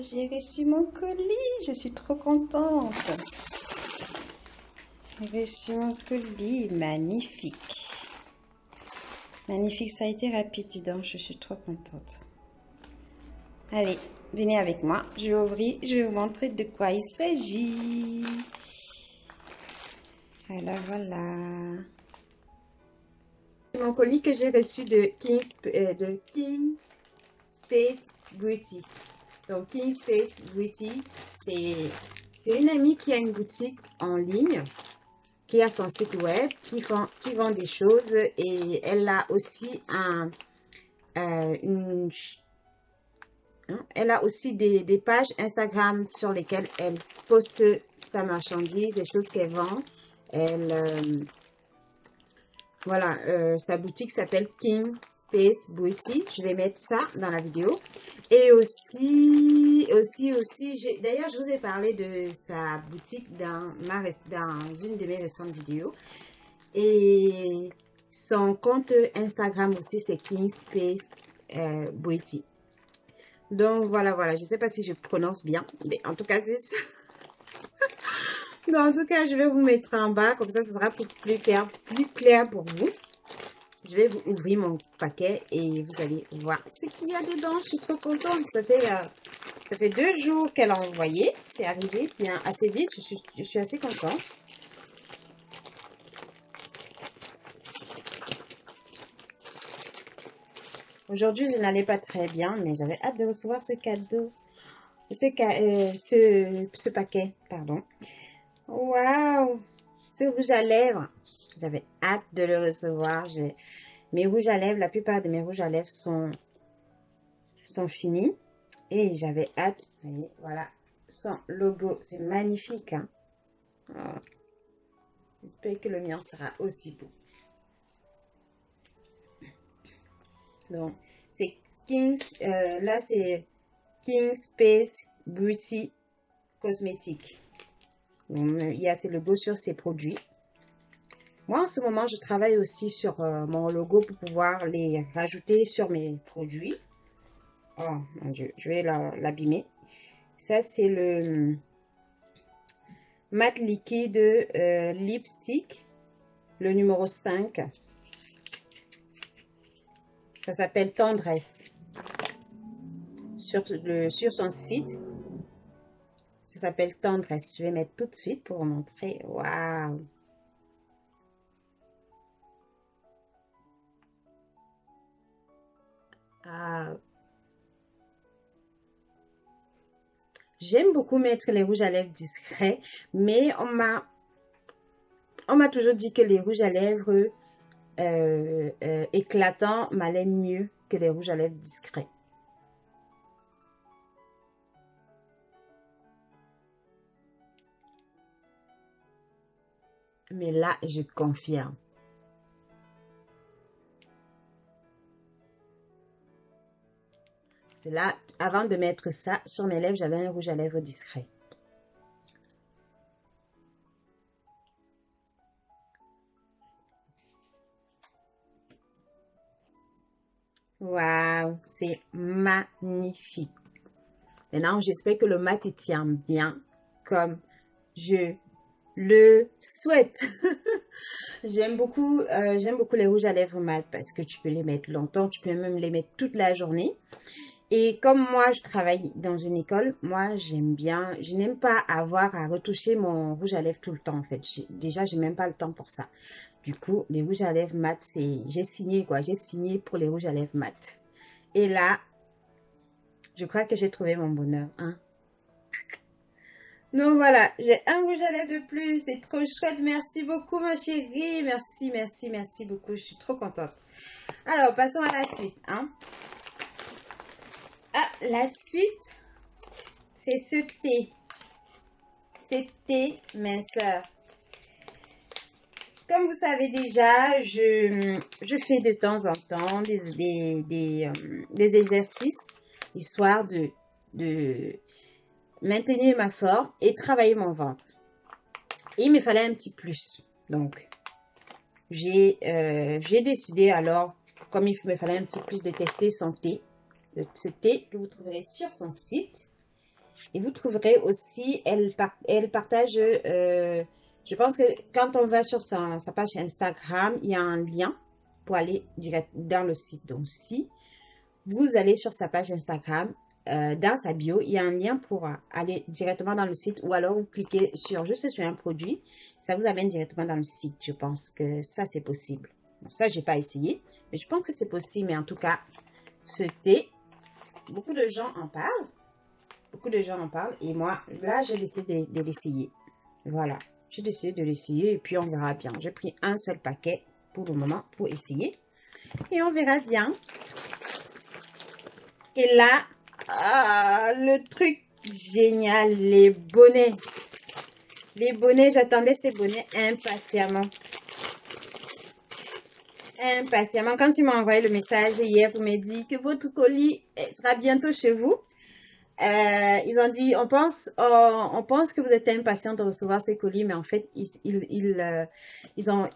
j'ai reçu mon colis. Je suis trop contente. J'ai reçu mon colis. Magnifique. Magnifique, ça a été rapide, dis donc. Je suis trop contente. Allez, venez avec moi. Je vais ouvrir, je vais vous montrer de quoi il s'agit. Voilà, voilà. Mon colis que j'ai reçu de King Space Beauty. Donc, King Space Beauty, c'est une amie qui a une boutique en ligne, qui a son site web, qui vend des choses, et elle a aussi elle a aussi des pages Instagram sur lesquelles elle poste sa marchandise, les choses qu'elle vend. Voilà, sa boutique s'appelle King Space Beauty. Je vais mettre ça dans la vidéo. Et d'ailleurs, je vous ai parlé de sa boutique dans une de mes récentes vidéos. Et son compte Instagram aussi, c'est King Space Beauty. Donc, voilà. Je ne sais pas si je prononce bien, mais en tout cas, c'est ça. Donc, en tout cas, je vais vous mettre en bas, comme ça, ce sera plus clair pour vous. Je vais vous ouvrir mon paquet et vous allez voir ce qu'il y a dedans. Je suis trop contente. Ça fait 2 jours qu'elle a envoyé. C'est arrivé bien assez vite. Je suis assez contente. Aujourd'hui, je n'allais pas très bien, mais j'avais hâte de recevoir ce cadeau. Ce paquet, pardon. Waouh! Ce rouge à lèvres. J'avais hâte de le recevoir. Mes rouges à lèvres, la plupart de mes rouges à lèvres sont finis. Et j'avais hâte. Vous voyez, voilà. Son logo, c'est magnifique. Hein? Oh. J'espère que le mien sera aussi beau. Donc, c'est là, c'est King Space Beauty Cosmétique. Il y a ces logos sur ces produits. Moi, en ce moment, je travaille aussi sur mon logo pour pouvoir les rajouter sur mes produits. Oh, mon Dieu, je vais l'abîmer. Ça, c'est le mat liquide lipstick, le numéro 5. Ça s'appelle Tendresse. Sur son site, ça s'appelle Tendresse. Je vais mettre tout de suite pour vous montrer. Waouh! Ah. J'aime beaucoup mettre les rouges à lèvres discrets, mais on m'a toujours dit que les rouges à lèvres éclatants m'allaient mieux que les rouges à lèvres discrets. Mais là, je confirme. C'est là, avant de mettre ça sur mes lèvres, j'avais un rouge à lèvres discret. Waouh, c'est magnifique. Maintenant, j'espère que le mat y tient bien comme je le souhaite. J'aime beaucoup les rouges à lèvres mat parce que tu peux les mettre longtemps, tu peux même les mettre toute la journée. Et comme moi, je travaille dans une école, moi, je n'aime pas avoir à retoucher mon rouge à lèvres tout le temps, en fait. Déjà, j'ai même pas le temps pour ça. Du coup, les rouges à lèvres mat, j'ai signé, quoi. J'ai signé pour les rouges à lèvres mat. Et là, je crois que j'ai trouvé mon bonheur, hein. Donc voilà, j'ai un rouge à lèvres de plus. C'est trop chouette. Merci beaucoup, ma chérie. Merci beaucoup. Je suis trop contente. Alors, passons à la suite, hein. Ah, la suite, c'est ce thé. C'est thé minceur. Comme vous savez déjà, je fais de temps en temps des exercices, histoire de maintenir ma forme et travailler mon ventre. Et il me fallait un petit plus. Donc, j'ai décidé alors, comme il me fallait un petit plus, de tester son thé. Ce thé que vous trouverez sur son site. Et vous trouverez aussi, elle partage, je pense que quand on va sur sa page Instagram, il y a un lien pour aller direct dans le site. Donc, si vous allez sur sa page Instagram, dans sa bio, il y a un lien pour aller directement dans le site ou alors vous cliquez juste sur un produit, ça vous amène directement dans le site. Je pense que ça, c'est possible. Bon, ça, j'ai pas essayé, mais je pense que c'est possible. Mais en tout cas, ce thé, beaucoup de gens en parlent. Beaucoup de gens en parlent et moi, là, j'ai décidé de l'essayer. Voilà, j'ai décidé de l'essayer et puis on verra bien. J'ai pris un seul paquet pour le moment pour essayer et on verra bien. Et là, le truc génial, les bonnets. Les bonnets, j'attendais ces bonnets impatiemment. Impatiemment. Quand tu m'as envoyé le message hier pour me dire que votre colis sera bientôt chez vous, ils ont dit, on pense que vous êtes impatient de recevoir ces colis, mais en fait, ils ont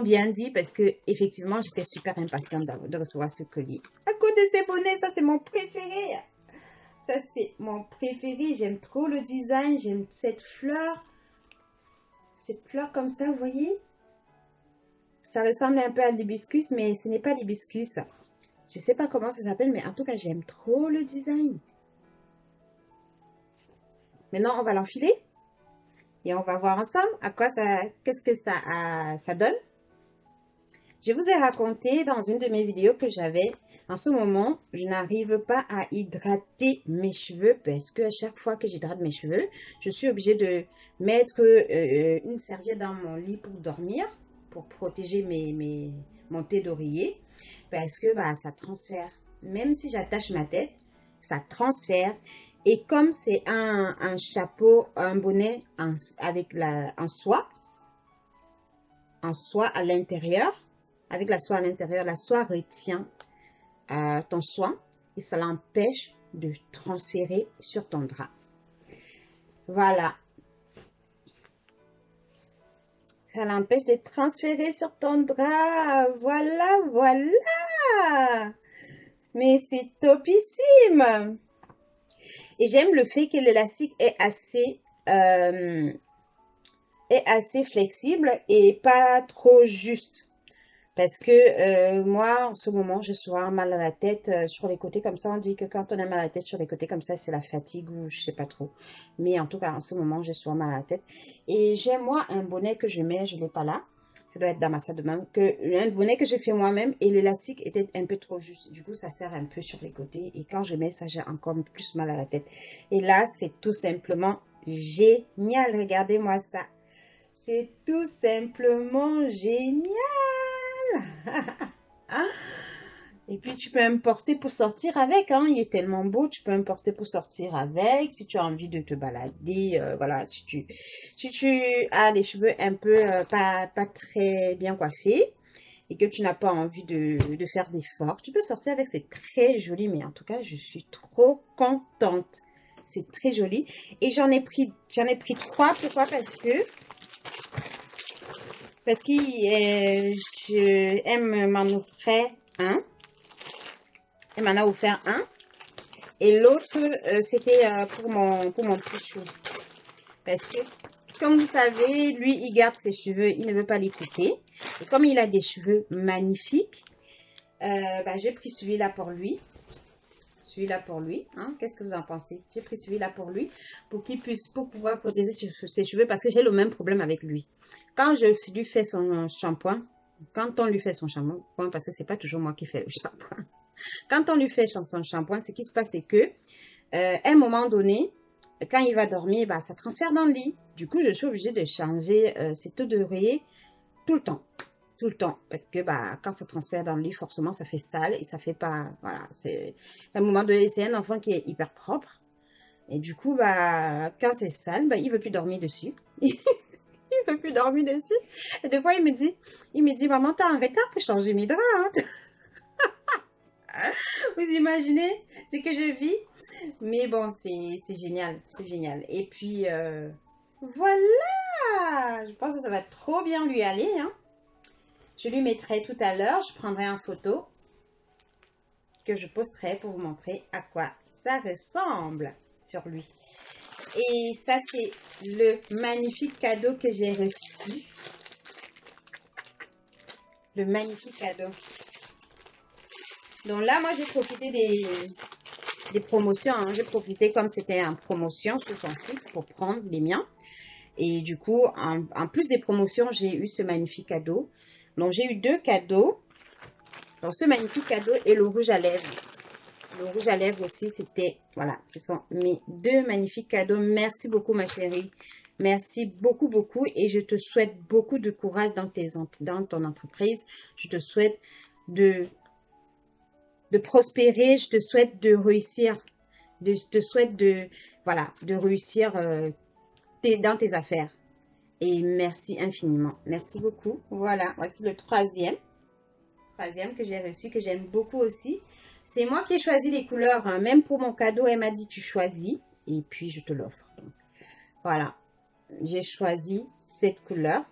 bien dit parce que effectivement, j'étais super impatiente de recevoir ce colis. À cause de ces bonnets, ça c'est mon préféré. Ça c'est mon préféré. J'aime trop le design. J'aime cette fleur. Cette fleur comme ça, vous voyez? Ça ressemble un peu à l'hibiscus, mais ce n'est pas l'hibiscus. Je ne sais pas comment ça s'appelle, mais en tout cas, j'aime trop le design. Maintenant, on va l'enfiler et on va voir ensemble qu'est-ce que ça donne. Je vous ai raconté dans une de mes vidéos que j'avais, en ce moment, je n'arrive pas à hydrater mes cheveux parce que à chaque fois que j'hydrate mes cheveux, je suis obligée de mettre une serviette dans mon lit pour dormir, pour protéger mon thé d'oreiller parce que ça transfère. Même si j'attache ma tête, ça transfère. Et comme c'est un chapeau, un bonnet avec en soie à l'intérieur, avec la soie à l'intérieur, la soie retient ton soin et ça l'empêche de transférer sur ton drap. Voilà. Ça l'empêche de transférer sur ton drap. Voilà, voilà. Mais c'est topissime. Et j'aime le fait que l'élastique est assez flexible et pas trop juste. Parce que moi, en ce moment, j'ai souvent mal à la tête sur les côtés comme ça. On dit que quand on a mal à la tête sur les côtés comme ça, c'est la fatigue ou je sais pas trop. Mais en tout cas, en ce moment, j'ai souvent mal à la tête. Et j'ai moi un bonnet que je mets, je ne l'ai pas là. Ça doit être dans ma salle de bain. Un bonnet que j'ai fait moi-même et l'élastique était un peu trop juste. Du coup, ça serre un peu sur les côtés. Et quand je mets ça, j'ai encore plus mal à la tête. Et là, c'est tout simplement génial. Regardez-moi ça. C'est tout simplement génial. Et puis tu peux me porter pour sortir avec, hein. Il est tellement beau, tu peux me porter pour sortir avec. Si tu as envie de te balader, voilà, si tu as les cheveux un peu pas très bien coiffés et que tu n'as pas envie de faire d'efforts, tu peux sortir avec. C'est très joli, mais en tout cas, je suis trop contente. C'est très joli. Et j'en ai pris 3. Pourquoi? Parce que elle m'en offrait un. Elle m'en a offert un. Et l'autre, c'était pour mon petit chou. Parce que, comme vous savez, lui, il garde ses cheveux. Il ne veut pas les couper. Et comme il a des cheveux magnifiques, j'ai pris celui-là pour lui. Celui-là pour lui. Hein? Qu'est-ce que vous en pensez? J'ai pris celui-là pour lui. Pour pouvoir protéger ses cheveux. Parce que j'ai le même problème avec lui. Quand je lui fais son shampoing, quand on lui fait son shampoing, parce que c'est pas toujours moi qui fais le shampoing. Quand on lui fait son shampoing, ce qui se passe, c'est que à un moment donné, quand il va dormir, ça transfère dans le lit. Du coup, je suis obligée de changer ses taux d'oreiller tout le temps. Tout le temps. Parce que quand ça transfère dans le lit, forcément, ça fait sale et ça fait pas... Voilà, c'est... À un moment donné, c'est un enfant qui est hyper propre. Et du coup, quand c'est sale, il veut plus dormir dessus. Il veut plus dormir dessus. Et des fois, il me dit, maman, t'as un retard pour changer mes draps. Hein? Vous imaginez ce que je vis? Mais bon, c'est génial. C'est génial. Et puis, voilà. Je pense que ça va trop bien lui aller. Hein? Je lui mettrai tout à l'heure. Je prendrai une photo que je posterai pour vous montrer à quoi ça ressemble. sur lui. Et ça, c'est le magnifique cadeau que j'ai reçu. Le magnifique cadeau. Donc là, moi, j'ai profité des promotions. Hein. J'ai profité comme c'était en promotion sur son site pour prendre les miens. Et du coup, en plus des promotions, j'ai eu ce magnifique cadeau. Donc, j'ai eu 2 cadeaux. Donc, ce magnifique cadeau et le rouge à lèvres. Le rouge à lèvres aussi, c'était, voilà, ce sont mes 2 magnifiques cadeaux. Merci beaucoup, ma chérie. Merci beaucoup, beaucoup. Et je te souhaite beaucoup de courage dans ton entreprise. Je te souhaite de prospérer. Je te souhaite de réussir. Je te souhaite voilà, de réussir dans tes affaires. Et merci infiniment. Merci beaucoup. Voilà, voici le troisième que j'ai reçu, que j'aime beaucoup aussi. C'est moi qui ai choisi les couleurs. Hein. Même pour mon cadeau, elle m'a dit tu choisis. Et puis, je te l'offre. Voilà. J'ai choisi cette couleur.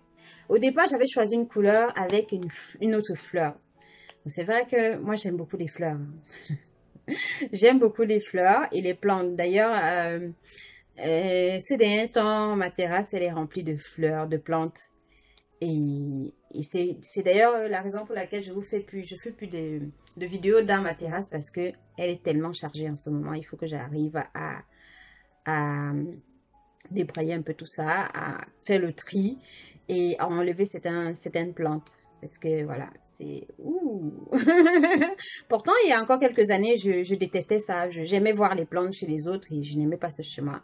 Au départ, j'avais choisi une couleur avec une autre fleur. C'est vrai que moi, j'aime beaucoup les fleurs. J'aime beaucoup les fleurs et les plantes. D'ailleurs, ces derniers temps, ma terrasse, elle est remplie de fleurs, de plantes. Et c'est d'ailleurs la raison pour laquelle je fais plus de vidéos dans ma terrasse parce que elle est tellement chargée en ce moment. Il faut que j'arrive à débroyer un peu tout ça, à faire le tri et à enlever certaines plantes. Parce que voilà, c'est... Pourtant, il y a encore quelques années, je détestais ça. J'aimais voir les plantes chez les autres et je n'aimais pas ce chemin.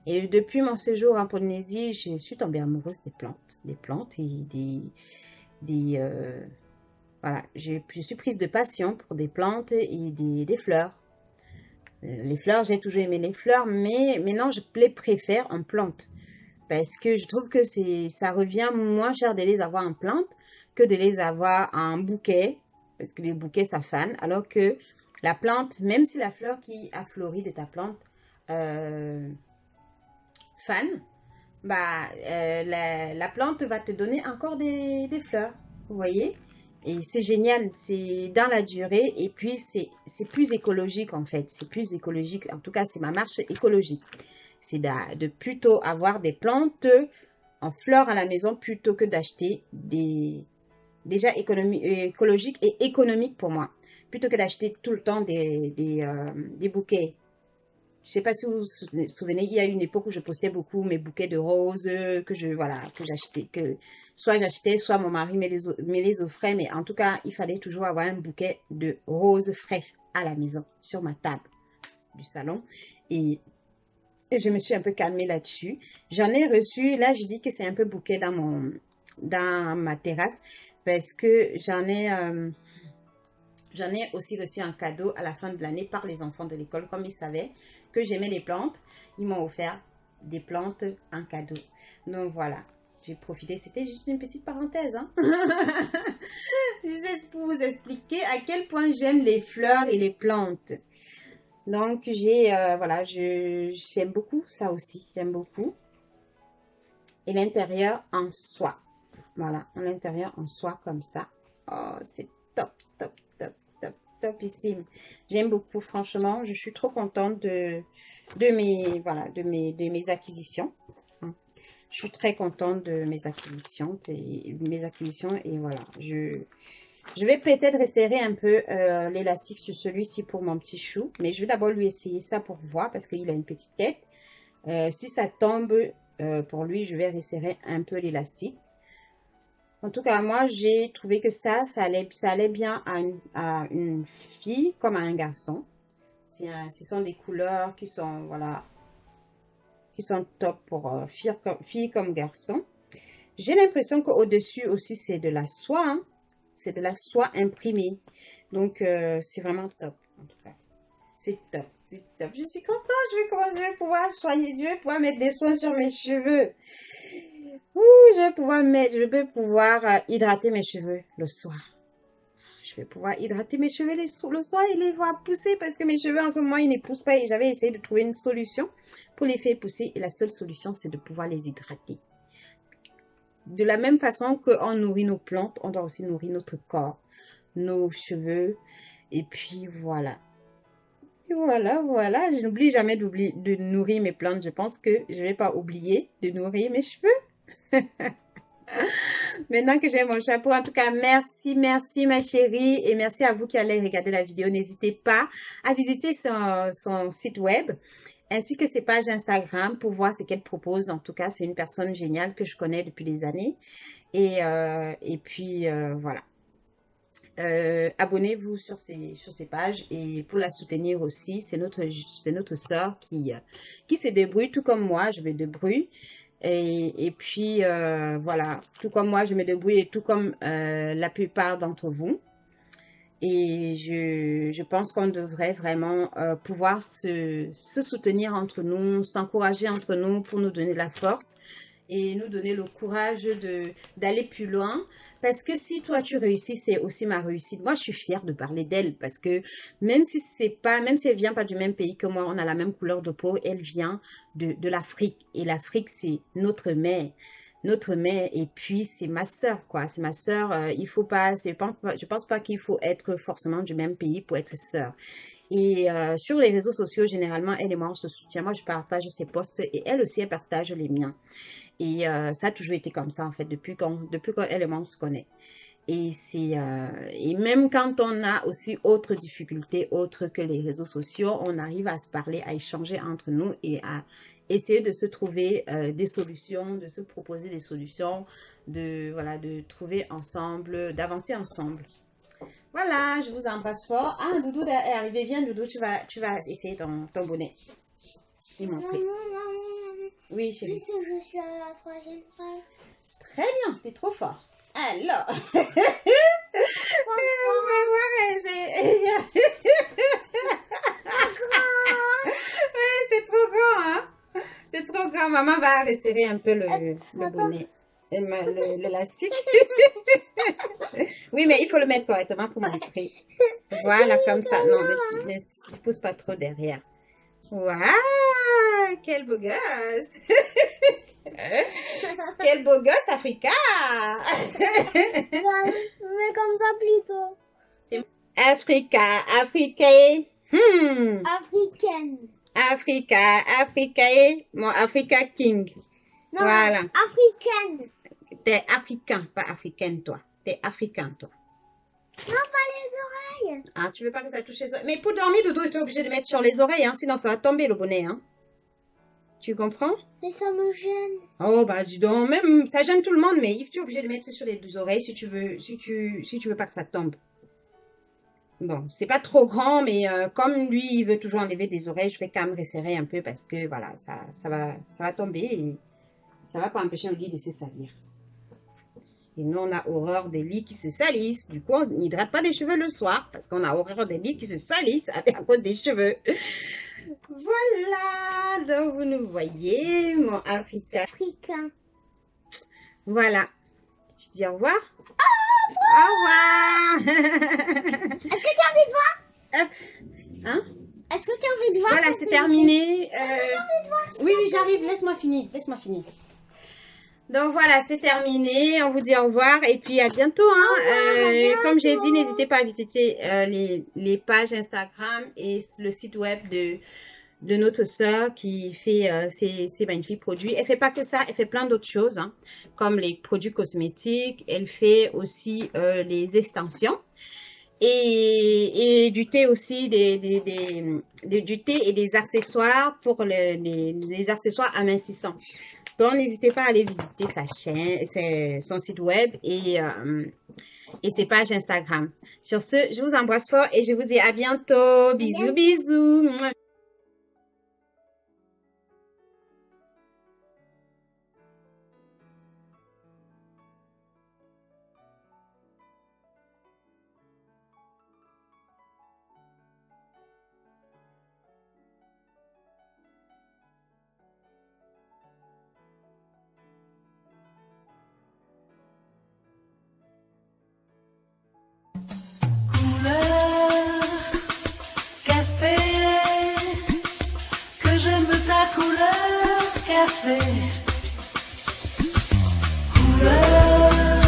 Et depuis mon séjour en Polynésie, je suis tombée amoureuse des plantes et voilà, je suis prise de passion pour des plantes et des fleurs. Les fleurs, j'ai toujours aimé les fleurs, mais maintenant je les préfère en plantes parce que je trouve que ça revient moins cher de les avoir en plantes que de les avoir en bouquet parce que les bouquets ça fane, alors que la plante, même si la fleur qui a fleuri de ta plante fan, bah, la plante va te donner encore des fleurs, vous voyez? Et c'est génial, c'est dans la durée et puis c'est plus écologique en fait, c'est plus écologique, en tout cas c'est ma marche écologique. C'est de plutôt avoir des plantes en fleurs à la maison plutôt que d'acheter déjà écologiques et économiques pour moi, plutôt que d'acheter tout le temps des bouquets. Je ne sais pas si vous vous souvenez, il y a une époque où je postais beaucoup mes bouquets de roses que j'achetais, soit j'achetais, soit mon mari me les offrait, mais en tout cas, il fallait toujours avoir un bouquet de roses fraîches à la maison, sur ma table du salon. Et je me suis un peu calmée là-dessus. J'en ai reçu, là je dis que c'est un peu bouquet dans ma terrasse, parce que j'en ai aussi reçu un cadeau à la fin de l'année par les enfants de l'école. Comme ils savaient que j'aimais les plantes, ils m'ont offert des plantes en cadeau. Donc voilà, j'ai profité. C'était juste une petite parenthèse. Hein? Juste pour vous expliquer à quel point j'aime les fleurs et les plantes. Donc voilà, j'aime beaucoup ça aussi. J'aime beaucoup. Et l'intérieur en soie. Voilà, l'intérieur en soie comme ça. Oh, c'est top, top, top. Topissime. J'aime beaucoup, franchement. Je suis trop contente de mes acquisitions. Je suis très contente de mes acquisitions et voilà. Je vais peut-être resserrer un peu l'élastique sur celui-ci pour mon petit chou, mais je vais d'abord lui essayer ça pour voir parce qu'il a une petite tête. Si ça tombe pour lui, je vais resserrer un peu l'élastique. En tout cas, moi, j'ai trouvé que ça allait bien à une fille comme à un garçon. Ce sont des couleurs qui sont, voilà, qui sont top pour fille comme garçon. J'ai l'impression qu'au-dessus aussi, c'est de la soie. Hein. C'est de la soie imprimée. Donc, c'est vraiment top, en tout cas. C'est top, c'est top. Je suis contente, je vais pouvoir soigner, je vais pouvoir mettre des soins sur mes cheveux. Je vais pouvoir hydrater mes cheveux le soir. Je vais pouvoir hydrater mes cheveux le soir et les voir pousser parce que mes cheveux en ce moment, ils ne poussent pas et j'avais essayé de trouver une solution pour les faire pousser et la seule solution, c'est de pouvoir les hydrater. De la même façon qu'on nourrit nos plantes, on doit aussi nourrir notre corps, nos cheveux et puis voilà. Voilà, voilà. Je n'oublie jamais de nourrir mes plantes. Je pense que je vais pas oublier de nourrir mes cheveux. Maintenant que j'ai mon chapeau, en tout cas, merci, merci ma chérie et merci à vous qui allez regarder la vidéo. N'hésitez pas à visiter son site web ainsi que ses pages Instagram pour voir ce qu'elle propose. En tout cas, c'est une personne géniale que je connais depuis des années. Et puis, voilà. Abonnez-vous sur ces pages et pour la soutenir aussi, c'est notre sœur qui se débrouille tout comme moi, je me débrouille. Et puis, voilà, tout comme moi, je me débrouille et tout comme la plupart d'entre vous. Et je pense qu'on devrait vraiment pouvoir se soutenir entre nous, s'encourager entre nous pour nous donner la force et nous donner le courage d'aller plus loin. Parce que si toi tu réussis, c'est aussi ma réussite. Moi, je suis fière de parler d'elle parce que même si elle vient pas du même pays que moi, on a la même couleur de peau, elle vient de l'Afrique. Et l'Afrique, c'est notre mère. Notre mère, et puis c'est ma sœur, quoi. C'est ma sœur. Il faut pas, je pense pas qu'il faut être forcément du même pays pour être sœur. Et sur les réseaux sociaux, généralement, elle et moi, on se soutient. Moi, je partage ses posts et elle aussi, elle partage les miens. Et ça a toujours été comme ça, en fait, depuis qu'elle et moi, on se connaît. Et même quand on a aussi autres difficultés, autres que les réseaux sociaux, on arrive à se parler, à échanger entre nous et à essayer de se trouver des solutions, de se proposer des solutions, de trouver ensemble, d'avancer ensemble. Voilà, je vous embrasse fort. Ah, Doudou est arrivé. Viens, Doudou, tu vas essayer ton bonnet. Il m'en prie. Oui, chérie. Je suis à la 3e phrase. Très bien, t'es trop fort. Alors, on va voir. C'est trop grand, hein? C'est trop grand. Maman va resserrer un peu le bonnet. L'élastique. Oui, mais il faut le mettre correctement pour montrer. Voilà, comme ça. Non, ne pousse pas trop derrière. Waouh, quel beau gosse. Quel beau gosse, Africa. Mais comme ça plutôt. Africa, Africain. Africaine. Africain. Mon Africa King. Non, voilà. Africaine. T'es africain, pas africaine, toi. T'es africain, toi. Non, pas les oreilles. Ah, tu veux pas que ça touche les oreilles? Mais pour dormir, Doudou, tu es obligé de mettre sur les oreilles, hein, sinon ça va tomber le bonnet, hein. Tu comprends? Mais ça me gêne. Oh, bah, dis donc, même, ça gêne tout le monde, mais tu es obligé de mettre sur les deux oreilles si tu veux pas que ça tombe. Bon, c'est pas trop grand, mais comme lui, il veut toujours enlever des oreilles, je vais quand même resserrer un peu parce que, voilà, ça va tomber et ça va pas empêcher lui de se salir. Et nous, on a horreur des lits qui se salissent. Du coup, on n'hydrate pas les cheveux le soir parce qu'on a horreur des lits qui se salissent à cause des cheveux. Voilà, donc vous nous voyez, mon africain. Voilà. Tu dis au revoir? Au revoir. Est-ce que tu as envie de voir? Hein? Est-ce que tu as envie de voir? Voilà, c'est terminé. Oui, oui, j'arrive. Laisse-moi finir. Donc voilà, c'est terminé. On vous dit au revoir et puis à bientôt. Hein. Comme j'ai dit, n'hésitez pas à visiter les pages Instagram et le site web de notre sœur qui fait ces magnifiques produits. Elle fait pas que ça, elle fait plein d'autres choses, hein, comme les produits cosmétiques. Elle fait aussi les extensions et du thé aussi, du thé et des accessoires pour les accessoires amincissants. Donc, n'hésitez pas à aller visiter sa chaîne, son site web et ses pages Instagram. Sur ce, je vous embrasse fort et je vous dis à bientôt. Bisous, bisous. Café, couleur,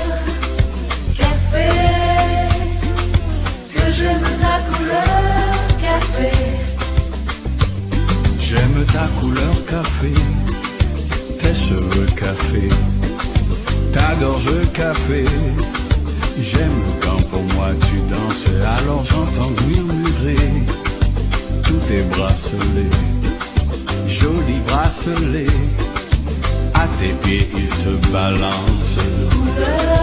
café, que j'aime ta couleur, café. ta couleur café, tes cheveux café, ta gorge café. J'aime quand pour moi tu danses, alors j'entends murmurer tous tes bracelets, jolis bracelets. À tes pieds ils se balancent.